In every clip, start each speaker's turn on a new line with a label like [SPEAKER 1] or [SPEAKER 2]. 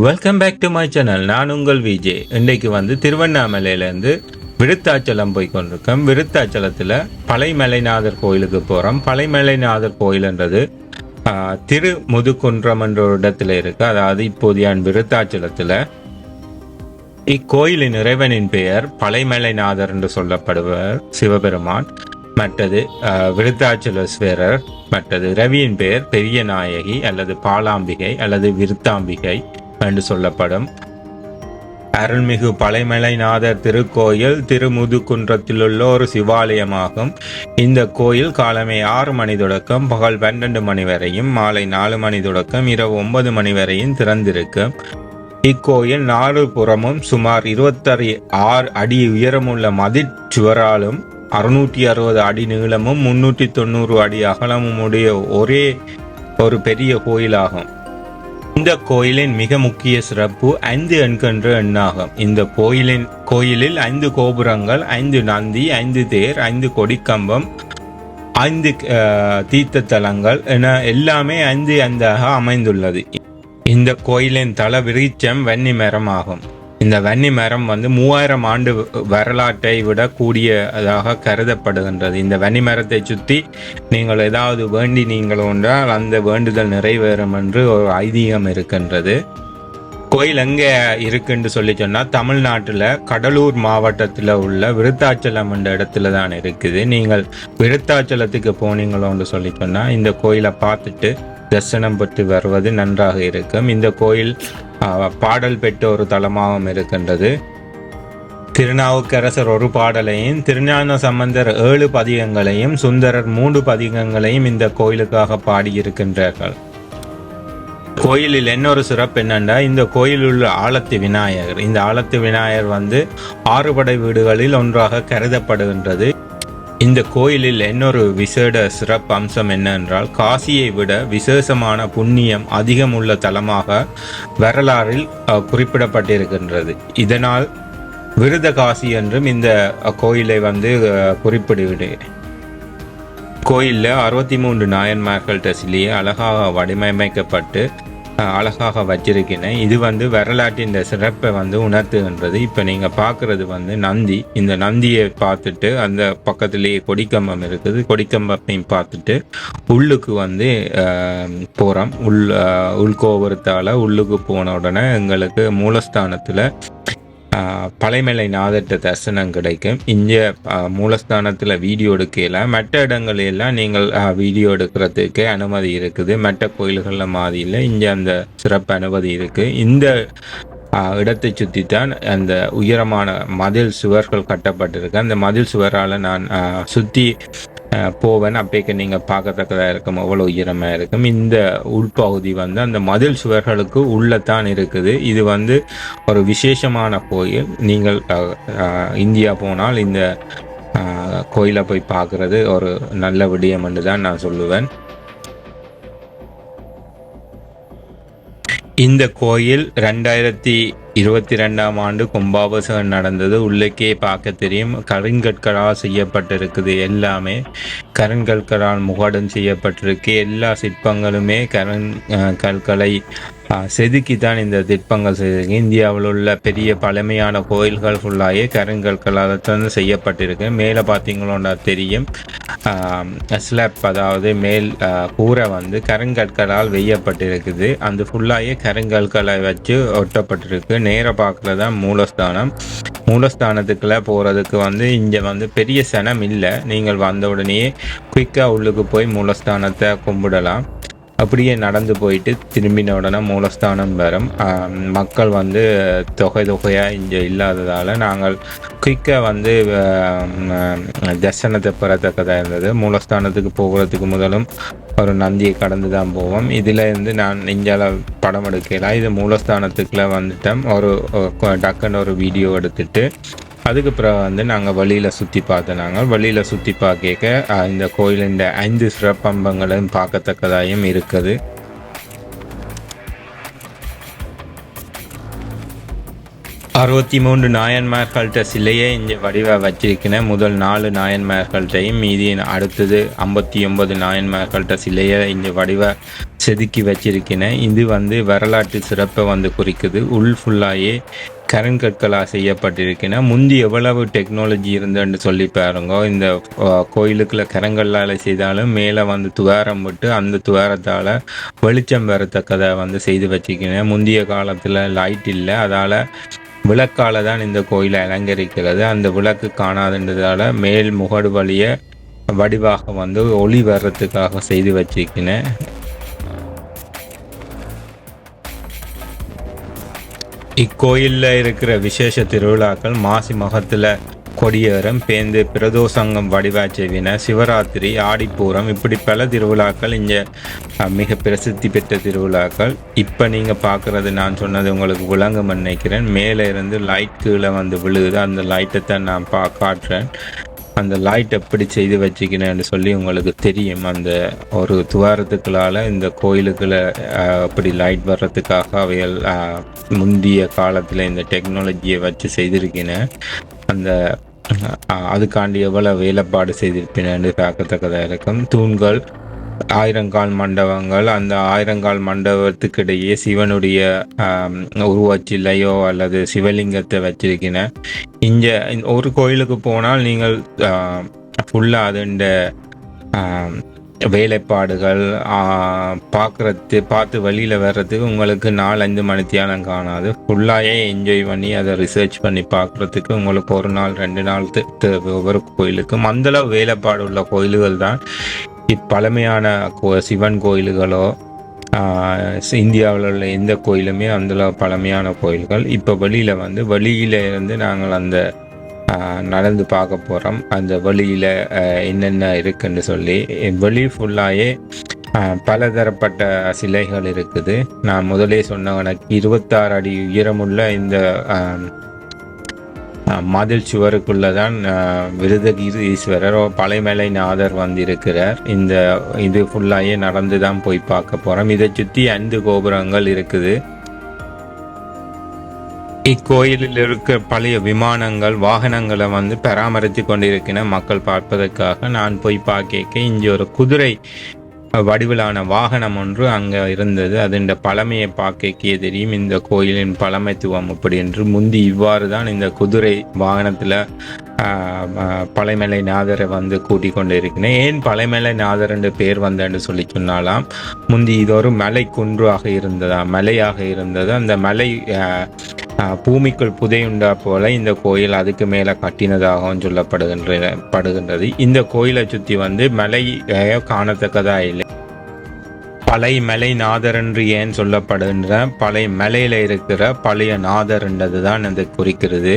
[SPEAKER 1] Welcome back to my channel. நான் உங்கள் VJ. இன்றைக்கு திருவண்ணாமலையிலேருந்து விருத்தாச்சலம் போய் கொண்டிருக்கோம். விருத்தாச்சலத்தில் பழைமலைநாதர் கோயிலுக்கு போகிறோம். பழைமலைநாதர் கோயில்ன்றது திருமுதுகுன்றம் என்ற ஒரு இடத்துல இருக்கு. அதாவது இப்போதைய விருத்தாச்சலத்தில் இக்கோயிலின் இறைவனின் பெயர் பழைமலைநாதர் என்று சொல்லப்படுவர் சிவபெருமான். மற்றது விருத்தாச்சலேஸ்வரர். மற்றது ரவியின் பெயர் பெரிய நாயகி அல்லது பாலாம்பிகை அல்லது விருத்தாம்பிகை என்று சொல்லப்படும். அருள்மிகு பழைமலைநாதர் திருக்கோயில் திருமுதுகுன்றத்திலுள்ள ஒரு சிவாலயமாகும். இந்த கோயில் காலமே 6 மணி தொடக்கம் பகல் 12 மணி வரையும், மாலை 4 மணி தொடக்கம் இரவு 9 மணி வரையும் திறந்திருக்கும். இக்கோயில் 4 புறமும் சுமார் 26 அடி உயரமுள்ள மதிச்சுவராலும் 660 அடி நீளமும் 390 அடி அகலமும் உடைய ஒரே ஒரு பெரிய கோயிலாகும். இந்த கோயிலின் மிக முக்கிய சிறப்பு 5 என்கின்ற எண்ணாகும். இந்த கோயிலில் 5 கோபுரங்கள், 5 நந்தி, 5 தேர், 5 கொடிக்கம்பம், 5 தீர்த்த தலங்கள் என எல்லாமே 5 அமைந்துள்ளது. இந்த கோயிலின் தல விருட்சம் வன்னி மரம் ஆகும். இந்த வன்னி மரம் 3000 ஆண்டு வரலாற்றை விட கூடியதாக கருதப்படுகின்றது. இந்த வன்னி மரத்தை சுற்றி நீங்கள் ஏதாவது வேண்டினீங்கள் என்றால் அந்த வேண்டுதல் நிறைவேறும் என்று ஒரு ஐதீகம் இருக்கின்றது. கோயில் எங்கே இருக்குன்னு சொல்லி சொன்னால் தமிழ்நாட்டில் கடலூர் மாவட்டத்தில் உள்ள விருத்தாச்சலம் என்ற இடத்துல தான் இருக்குது. நீங்கள் விருத்தாச்சலத்துக்கு போனீங்களோன்னு சொல்லி சொன்னால் இந்த கோயிலை பார்த்துட்டு தரிசனம் பெற்று வருவது நன்றாக இருக்கும். இந்த கோயில் பாடல் பெற்ற ஒரு தலமாகவும் இருக்கின்றது. திருநாவுக்கரசர் ஒரு பாடலையும், திருஞான சம்பந்தர் 7 பதிகங்களையும், சுந்தரர் 3 பதிகங்களையும் இந்த கோயிலுக்காக பாடியிருக்கின்றார்கள். கோயிலில் இன்னொரு சிறப்பு என்னென்னா, இந்த கோயிலில் உள்ள ஆலத்தி விநாயகர். இந்த ஆலத்தி விநாயகர் 6 படை வீடுகளில் ஒன்றாக கருதப்படுகின்றது. இந்த கோயிலில் இன்னொரு விசேட சிறப்பு அம்சம் என்னவென்றால், காசியை விட விசேஷமான புண்ணியம் அதிகம் உள்ள தலமாக வரலாறில் குறிப்பிடப்பட்டிருக்கின்றது. இதனால் விருதகாசி என்றும் இந்த கோயிலை குறிப்பிடுகிறது. கோயிலில் 63 நாயன்மார்கள் சிலையை அழகாக வடிவமைக்கப்பட்டு அழகாக வச்சிருக்கிறேன். இது வரலாற்றின் சிறப்பை உணர்த்துகின்றது. இப்போ நீங்கள் பார்க்குறது நந்தி. இந்த நந்தியை பார்த்துட்டு அந்த பக்கத்துலேயே கொடிக்கம்பம் இருக்குது. கொடிக்கம்பத்தையும் பார்த்துட்டு உள்ளுக்கு போகிறோம். உள்கோபுரத்தால் உள்ளுக்கு போன உடனே எங்களுக்கு மூலஸ்தானத்தில் பழைமலைநாதர்கிட்ட தரிசனம் கிடைக்கும். இங்கே மூலஸ்தானத்தில் வீடியோ எடுக்கலாம். மற்ற இடங்களெல்லாம் நீங்கள் வீடியோ எடுக்கிறதுக்கு அனுமதி இருக்குது. மற்ற கோயில்களில் மாதிரி இல்லை, இங்கே அந்த சிறப்பு அனுமதி இருக்குது. இந்த இடத்தை சுற்றி தான் அந்த உயரமான மதில் சுவர்கள் கட்டப்பட்டிருக்கு. அந்த மதில் சுவரால் நான் சுற்றி போவேன். அப்பேக்க நீங்கள் பார்க்கத்தக்கதாக இருக்கும், அவ்வளோ உயரமாக இருக்கும். இந்த உள்பகுதி அந்த மதில் சுவர்களுக்கு உள்ளத்தான் இருக்குது. இது ஒரு விசேஷமான கோயில். நீங்கள் இந்தியா போனால் இந்த கோயிலை போய் பார்க்குறது ஒரு நல்ல விடயம் என்று தான் நான் சொல்லுவேன். இந்த கோயில் 2022ஆம் ஆண்டு கும்பாபிஷேகம் நடந்தது. உள்ளக்கே பார்க்க தெரியும். கருங்கற்களால் செய்யப்பட்டிருக்குது. எல்லாமே கருங்கற்களால் முகடம் செய்யப்பட்டிருக்கு. எல்லா சிற்பங்களுமே கற்களை செதுக்கி தான் இந்த சிற்பங்கள் செய்திருக்கு. இந்தியாவில் உள்ள பெரிய பழமையான கோயில்கள் ஃபுல்லாகவே கருங்கற்களால் தான் செய்யப்பட்டிருக்கு. மேலே பார்த்தீங்களோன்னா தெரியும், ஸ்லாப், அதாவது மேல் கூரை கருங்கற்களால் வெய்யப்பட்டிருக்குது. அந்த ஃபுல்லாகவே கருங்கற்களை வச்சு ஒட்டப்பட்டிருக்கு. நேர பார்க்குறது தான் மூலஸ்தானம். மூலஸ்தானத்துக்குள்ளே போகிறதுக்கு இங்கே பெரிய சனம் இல்லை. நீங்கள் வந்த உடனே குயிக்காக உள்ளுக்கு போய் மூலஸ்தானத்தை கும்பிடலாம். அப்படியே நடந்து போயிட்டு திரும்பின உடனே மூலஸ்தானம் வரும். மக்கள் தொகையாக இங்கே இல்லாததால் நாங்கள் குயிக்காக தரிசனத்தை பெறத்தக்கதாக இருந்தது. மூலஸ்தானத்துக்கு போகிறதுக்கு முதலும் ஒரு நந்தியை கடந்து தான் போவோம். இதில் நான் நெஞ்சால் படம் எடுக்கலாம். இது மூலஸ்தானத்துக்குள்ளே வந்துட்டோம். ஒரு டக்குன்னு ஒரு வீடியோ எடுத்துட்டு அதுக்கு பிறகு நாங்கள் வழியில் சுற்றி பார்த்தோம். நாங்கள் வழியில் சுற்றி பார்க்க இந்த கோயிலின் 5 சிறப்பம்பங்களும் பார்க்கத்தக்கதாயும் இருக்குது. 63 நாயன்மார்கள்ட்ட சிலையை இங்கே வடிவாக வச்சிருக்கிறேன். முதல் 4 நாயன்மார்கள்ட்டையும் மீதி அடுத்தது 59 நாயன்மார்கள்ட்ட சிலையை இங்கே வடிவாக செதுக்கி வச்சிருக்கிறேன். இது வரலாற்று சிறப்பை குறிக்குது. உள் ஃபுல்லாயே கருங்கற்களாக செய்யப்பட்டிருக்கின. முந்தி எவ்வளவு டெக்னாலஜி இருந்தேன்னு சொல்லி பாருங்க. இந்த கோயிலுக்குள்ள கரங்கல்லால் செய்தாலும் மேலே துவாரம் விட்டு அந்த துவாரத்தால் வெளிச்சம் வரத்தக்கதை செய்து வச்சுக்கிறேன். முந்தைய காலத்தில் லைட் இல்லை, அதால் விளக்கால தான் இந்த கோயிலை அலங்கரிக்கிறது. அந்த விளக்கு காணாதுன்றதால மேல் முகடு வழிய வடிவாக ஒளி வர்றதுக்காக செய்து வச்சிருக்கிறேன். இக்கோயிலில் இருக்கிற விசேஷ திருவிழாக்கள் மாசி மகத்தில் கொடியேறம், பேந்து, பிரதோஷங்கம் வடிவாச்செவின, சிவராத்திரி, ஆடிப்பூரம், இப்படி பல திருவிழாக்கள் இங்கே மிக பிரசித்தி பெற்ற திருவிழாக்கள். இப்போ நீங்கள் பார்க்குறது நான் சொன்னது உங்களுக்கு விளங்கும் நினைக்கிறேன். மேலே இருந்து லைட் கீழே விழுகுது. அந்த லைட்டை தான் நான் காட்டுறேன். அந்த லைட் எப்படி செய்து வச்சுக்கிறேன்னு சொல்லி உங்களுக்கு தெரியும். அந்த ஒரு துவாரத்துக்களால் இந்த கோயிலுக்குள்ள அப்படி லைட் வர்றதுக்காக அவைகள் முந்தைய காலத்தில் இந்த டெக்னாலஜியை வச்சு செய்திருக்கிறேன். அந்த அதுக்காண்டி எவ்வளோ வேலைப்பாடு செய்திருப்பேன்னு பார்க்கத்தக்கதாக இருக்கும். தூண்கள், 1000 மண்டபங்கள், அந்த 1000 மண்டபத்துக்கிடையே சிவனுடைய உருவச்சிலையோ அல்லது சிவலிங்கத்தை வச்சிருக்கிறேன். இங்கே ஒரு கோயிலுக்கு போனால் நீங்கள் ஃபுல்லாக அதுண்ட வேலைப்பாடுகள் பார்த்து வெளியில் வர்றதுக்கு உங்களுக்கு 4-5 மணித்தியாலம் காணாது. ஃபுல்லாகவே என்ஜாய் பண்ணி அதை ரிசர்ச் பண்ணி பார்க்குறதுக்கு உங்களுக்கு 1 நாள் 2 நாள் ஒவ்வொரு கோயிலுக்கும். அந்தளவு வேலைப்பாடு உள்ள கோயில்கள் தான் இப்பழமையான சிவன் கோயில்களோ இந்தியாவில் உள்ள எந்த கோயிலுமே அந்தளவு பழமையான கோயில்கள். இப்போ வெளியில் இருந்து நாங்கள் அந்த நடந்து பார்க்க போகிறோம். அந்த வழியில் என்னென்ன இருக்குன்னு சொல்லி. வெளி ஃபுல்லாகவே பலதரப்பட்ட சிலைகள் இருக்குது. நான் முதலே சொன்ன எனக்கு 26 அடி உயரமுள்ள இந்த மதில் சுவருக்குள்ளே தான் விருதகிரீஸ்வரர் பழைமலை நாதர் இருக்கிறார். இது ஃபுல்லாகவே நடந்து தான் போய் பார்க்க போகிறோம். இதை சுற்றி 5 கோபுரங்கள் இருக்குது. இக்கோயிலில் இருக்க பழைய விமானங்கள், வாகனங்களை பராமரித்து கொண்டிருக்கிற மக்கள் பார்ப்பதற்காக நான் போய் பார்க்க இங்கே ஒரு குதிரை வடிவிலான வாகனம் ஒன்று அங்கே இருந்தது. அதன் பழமையை பார்க்க தெரியும் இந்த கோயிலின் பழமைத்துவம் அப்படி என்று. முந்தி இவ்வாறு தான் இந்த குதிரை வாகனத்தில் பழைமலை நாதரை கூட்டிக் கொண்டு இருக்கிறேன். ஏன் பழைமலை நாதர் என்று பேர் என்று சொல்லி சொன்னாலாம், முந்தி இது ஒரு மலை குன்றாக இருந்ததா, மலையாக இருந்தது. அந்த மலை பூமிக்குள் புதையுண்டா போல இந்த கோயில் அதுக்கு மேலே கட்டினதாகவும் சொல்லப்படுகின்றது. இந்த கோயிலை சுற்றி மலை காணத்தக்கதா இல்லை. பழைய மலை நாதர் என்று ஏன் சொல்லப்படுகின்ற, பழைய மலையில இருக்கிற பழைய நாதர் என்றது தான் அதை குறிக்கிறது.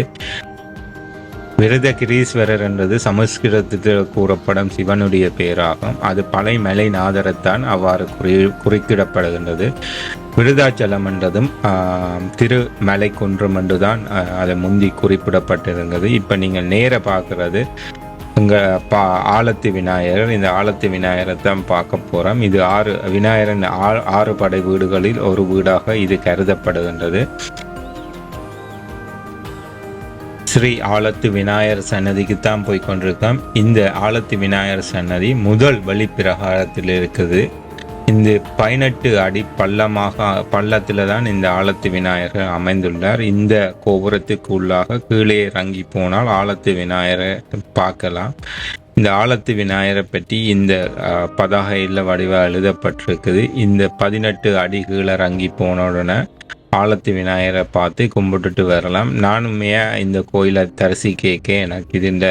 [SPEAKER 1] விருதகிரீஸ்வரர் என்றது சமஸ்கிருதத்தில் கூறப்படும் சிவனுடைய பெயராகும். அது பழைய மலை நாதரத்தான் அவ்வாறு குறிப்பிடப்படுகின்றது. விருதாச்சலம் என்றதும் திருமலை குன்றம் என்றுதான் அதை முந்தி குறிப்பிடப்பட்டிருந்தது. இப்போ நீங்கள் நேர பார்க்கறது இங்கே ஆலத்தி விநாயகர். இந்த ஆலத்தி விநாயகரை தான் பார்க்க போகிறோம். இது விநாயகரின் 6 படை வீடுகளில் ஒரு வீடாக இது கருதப்படுகின்றது. ஸ்ரீ ஆலத்து விநாயகர் சன்னதிக்கு தான் போய் கொண்டிருக்கோம். இந்த ஆலத்து விநாயகர் சன்னதி முதல் வழிப்பிரகாரத்தில் இருக்குது. இந்த 18 அடி பள்ளத்தில் தான் இந்த ஆலத்து விநாயகர் அமைந்துள்ளார். இந்த கோபுரத்துக்கு உள்ளாக கீழே இறங்கி போனால் ஆலத்து விநாயகரை பார்க்கலாம். இந்த ஆலத்து விநாயகரை பற்றி இந்த பதாகையில் வடிவாக எழுதப்பட்டிருக்குது. இந்த 18 அடி கீழே இறங்கி போன உடனே ஆலத்து விநாயகரை பார்த்து கும்பிட்டுட்டு வரலாம். நானுமே இந்த கோயிலை தரிசிக்க எனக்கு இதுண்ட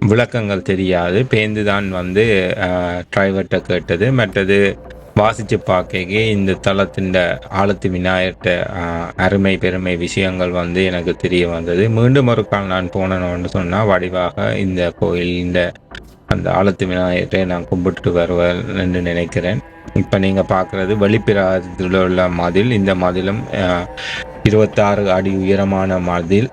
[SPEAKER 1] விளக்கங்கள் தெரியாது. பேந்து தான் டிரைவர்கிட்ட கேட்டது. மற்றது வாசித்து பார்க்க இந்த தலத்தின் ஆலத்து விநாயகர்கிட்ட அருமை பெருமை விஷயங்கள் எனக்கு தெரிய வந்தது. மீண்டும் ஒரு கால் நான் போனேன்னு சொன்னால் வடிவாக இந்த கோயில் அந்த ஆலத்து விநாயகரை நான் கும்பிட்டு வருவேன் என்று நினைக்கிறேன். இப்போ நீங்கள் பார்க்குறது வெளிப்பிரகாரத்தில் உள்ள மதில். இந்த மதிலும் 26 அடி உயரமான மதில்.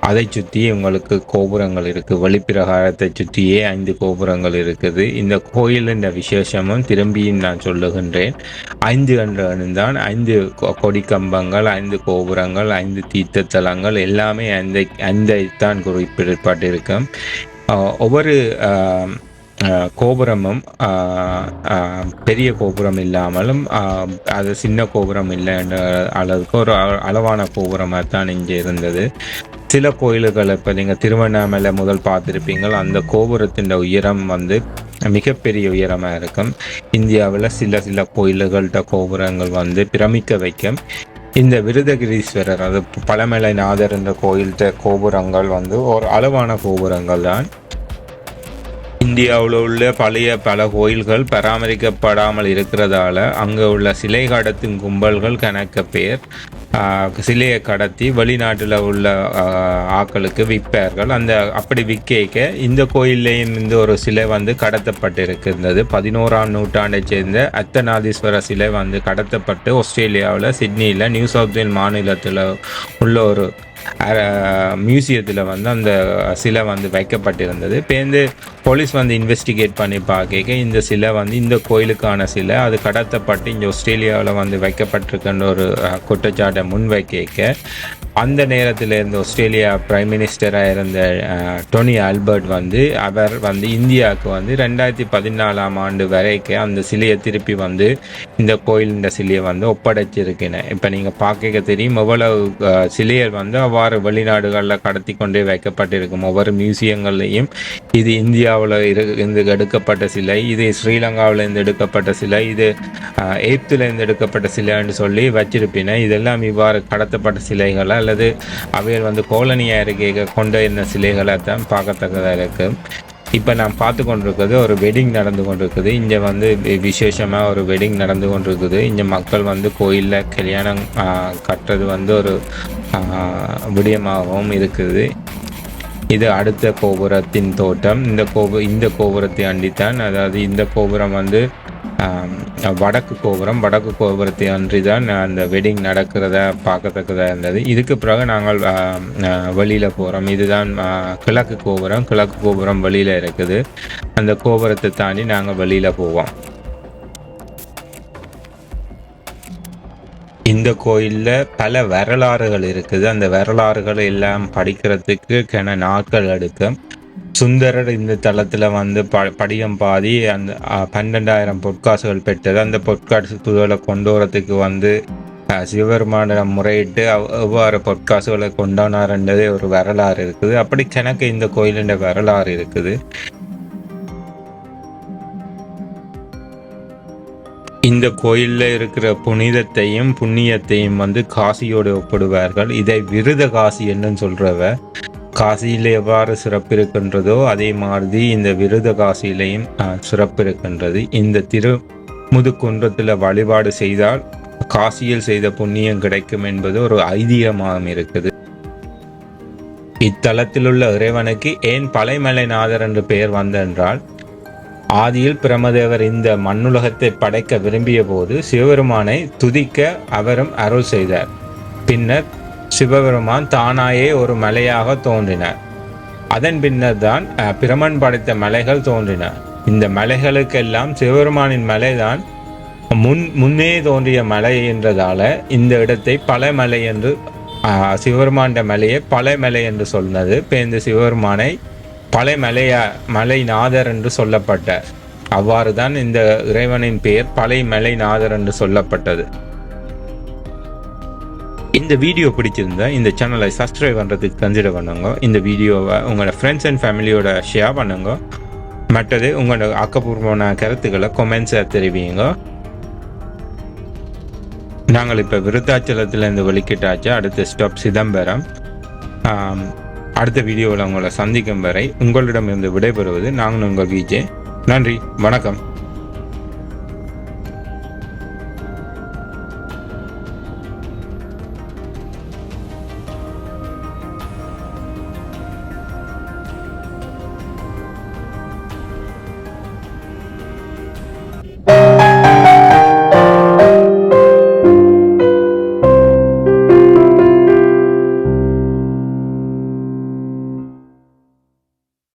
[SPEAKER 1] அதை சுற்றி உங்களுக்கு கோபுரங்கள் இருக்குது. வெளிப்பிரகாரத்தை சுற்றியே 5 கோபுரங்கள் இருக்குது. இந்த கோயிலின் விசேஷமும் திரும்பியும் நான் சொல்லுகின்றேன். 5 என்றான் 5 கொடி கம்பங்கள், 5 கோபுரங்கள், 5 தீர்த்த தலங்கள் எல்லாமே அந்த தான் குறிப்பிடப்பட்டிருக்கும். ஒவ்வொரு கோபுரமும் பெரிய கோபுரம் இல்லாமலும் அது சின்ன கோபுரம் இல்லை என்ற அளவுக்கு ஒரு அளவான கோபுரமாக தான் இங்கே இருந்தது. சில கோயில்கள் இப்போ நீங்கள் திருவண்ணாமலை முதல் பார்த்துருப்பீங்கள், அந்த கோபுரத்தின் உயரம் மிகப்பெரிய உயரமாக இருக்கும். இந்தியாவில் சில கோயில்கள்கிட்ட கோபுரங்கள் பிரமிக்க வைக்கும். இந்த விருதகிரீஸ்வரர், அது பழமலை நாதர் என்ற கோயில்கிட்ட கோபுரங்கள் ஒரு அளவான கோபுரங்கள் தான். இந்தியாவில் உள்ள பல கோயில்கள் பராமரிக்கப்படாமல் இருக்கிறதால அங்கே உள்ள சிலை கடத்தும் கும்பல்கள் கணக்க பேர் சிலையை கடத்தி வெளிநாட்டில் உள்ள ஆக்களுக்கு விற்பார்கள். அப்படி விற்க இந்த கோயிலையும் ஒரு சிலை கடத்தப்பட்டிருக்கின்றது. 11ஆம் நூற்றாண்டை சேர்ந்த அர்த்தநாதீஸ்வர சிலை கடத்தப்பட்டு ஆஸ்திரேலியாவில் சிட்னியில் நியூ சவுத் வேல் மாநிலத்தில் உள்ள ஒரு மியூசியத்தில் அந்த சிலை வைக்கப்பட்டிருந்தது. இப்போ போலீஸ் இன்வெஸ்டிகேட் பண்ணி பார்க்க இந்த சிலை இந்த கோயிலுக்கான சிலை அது கடத்தப்பட்டு இங்கே ஆஸ்திரேலியாவில் வைக்கப்பட்டிருக்கின்ற ஒரு குற்றச்சாட்டை முன்வைக்க அந்த நேரத்தில் இருந்த ஆஸ்திரேலியா பிரைம் மினிஸ்டராக இருந்த டோனி ஆல்பர்ட் அவர் இந்தியாவுக்கு 2014ஆம் ஆண்டு வரைக்கும் அந்த சிலையை திருப்பி இந்த கோயில் சிலையை ஒப்படைச்சிருக்கேன். இப்போ நீங்கள் பார்க்க தெரியும் எவ்வளவு சிலைகள் அவ்வாறு வெளிநாடுகளில் கடத்தி கொண்டே வைக்கப்பட்டிருக்கும். ஒவ்வொரு மியூசியங்கள்லையும் இது இந்தியாவில் இருந்து எடுக்கப்பட்ட சிலை, இது ஸ்ரீலங்காவிலேருந்து எடுக்கப்பட்ட சிலை, இது எகிப்திலேருந்து எடுக்கப்பட்ட சிலைன்னு சொல்லி வச்சிருப்பேன். இதெல்லாம் இவ்வாறு கடத்தப்பட்ட சிலைகளை அல்லது அவைகள் கோலனியாக இருக்க கொண்ட இந்த சிலைகளை தான் பார்க்கத்தக்கதாக இருக்குது. இப்போ நான் பார்த்து கொண்டிருக்கிறது ஒரு வெட்டிங் நடந்து கொண்டிருக்குது. இங்கே விசேஷமாக ஒரு வெட்டிங் நடந்து கொண்டிருக்குது. இங்கே மக்கள் கோயிலில் கல்யாணம் கட்டுறது ஒரு விடயமாகவும் இருக்குது. இது அடுத்த கோபுரத்தின் தோட்டம். இந்த கோபுரத்தை அண்டித்தான், அதாவது இந்த கோபுரம் வடக்கு கோபுரத்தை அன்றி தான் அந்த வெட்டிங் நடக்கிறத பார்க்கத்தக்கதாக இருந்தது. இதுக்கு பிறகு நாங்கள் வெளியில் போகிறோம். இதுதான் கிழக்கு கோபுரம் வெளியில் இருக்குது. அந்த கோபுரத்தை தாண்டி நாங்கள் வெளியில் போவோம். இந்த கோயிலில் பல வரலாறுகள் இருக்குது. அந்த வரலாறுகள் எல்லாம் படிக்கிறதுக்கு நாட்கள் எடுக்கும். சுந்தரர் இந்த தளத்தில் படிகம் பாதி அந்த 12,000 பொற்காசுகள் பெற்றது. அந்த பொற்காசுகளை கொண்டு வரத்துக்கு சிவபெருமான முறையிட்டு எவ்வாறு பொற்காசுகளை கொண்டானார்ன்றதே ஒரு வரலாறு இருக்குது. அப்படி கணக்கு இந்த கோயிலின் வரலாறு இருக்குது. இந்த கோயிலில் இருக்கிற புனிதத்தையும் புண்ணியத்தையும் காசியோடு ஒப்பிடுவார்கள். இதை விருத காசி என்னன்னு சொல்றவ காசியில் எவ்வாறு சிறப்பு இருக்கின்றதோ அதே மாதிரி இந்த விருத காசியிலையும் சிறப்பு இருக்கின்றது. இந்த திருமுதுகுன்றத்தில் வழிபாடு செய்தால் காசியில் செய்த புண்ணியம் கிடைக்கும் என்பது ஒரு ஐதீகமாக இருக்குது. இத்தலத்தில் உள்ள இறைவனுக்கு ஏன் பழைமலைநாதர் என்று பெயர் வந்தென்றால், ஆதியில் பிரமதேவர் இந்த மண்ணுலகத்தை படைக்க விரும்பிய போது சிவபெருமானை துதிக்க அவரும் அருள் செய்தார். பின்னர் சிவபெருமான் தானாயே ஒரு மலையாக தோன்றினார். அதன் பின்னர் தான் பிரமன் படைத்த மலைகள் தோன்றின. இந்த மலைகளுக்கெல்லாம் சிவபெருமானின் மலைதான் முன்னே தோன்றிய மலை என்றதால இந்த இடத்தை பழமலை என்று சிவபெருமான் மலையை பழமலை என்று சொன்னது. இப்போ இந்த சிவபெருமானை மலைநாதர் என்று சொல்லப்பட்டார். அவ்வாறு தான் இந்த இறைவனின் பெயர் பழைமலைநாதர் என்று சொல்லப்பட்டது. இந்த வீடியோ பிடிச்சிருந்தா இந்த சேனலை சப்ஸ்கிரைப் பண்ணுறதுக்கு கன்சிடர் பண்ணுங்க. இந்த வீடியோவை உங்களோட ஃப்ரெண்ட்ஸ் அண்ட் ஃபேமிலியோட ஷேர் பண்ணுங்க. மற்றது உங்களோட ஆக்கப்பூர்வமான கருத்துக்களை கொமெண்ட்ஸை தெரிவிங்க. நாங்கள் இப்போ விருத்தாச்சலத்திலேருந்து வெளிக்கிட்டாச்சு. அடுத்த ஸ்டாப் சிதம்பரம். அடுத்த வீடியோவில் உங்களை சந்திக்கும் வரை உங்களிடமிருந்து விடைபெறுவது நாங்கள் உங்கள் விஜே. நன்றி, வணக்கம்.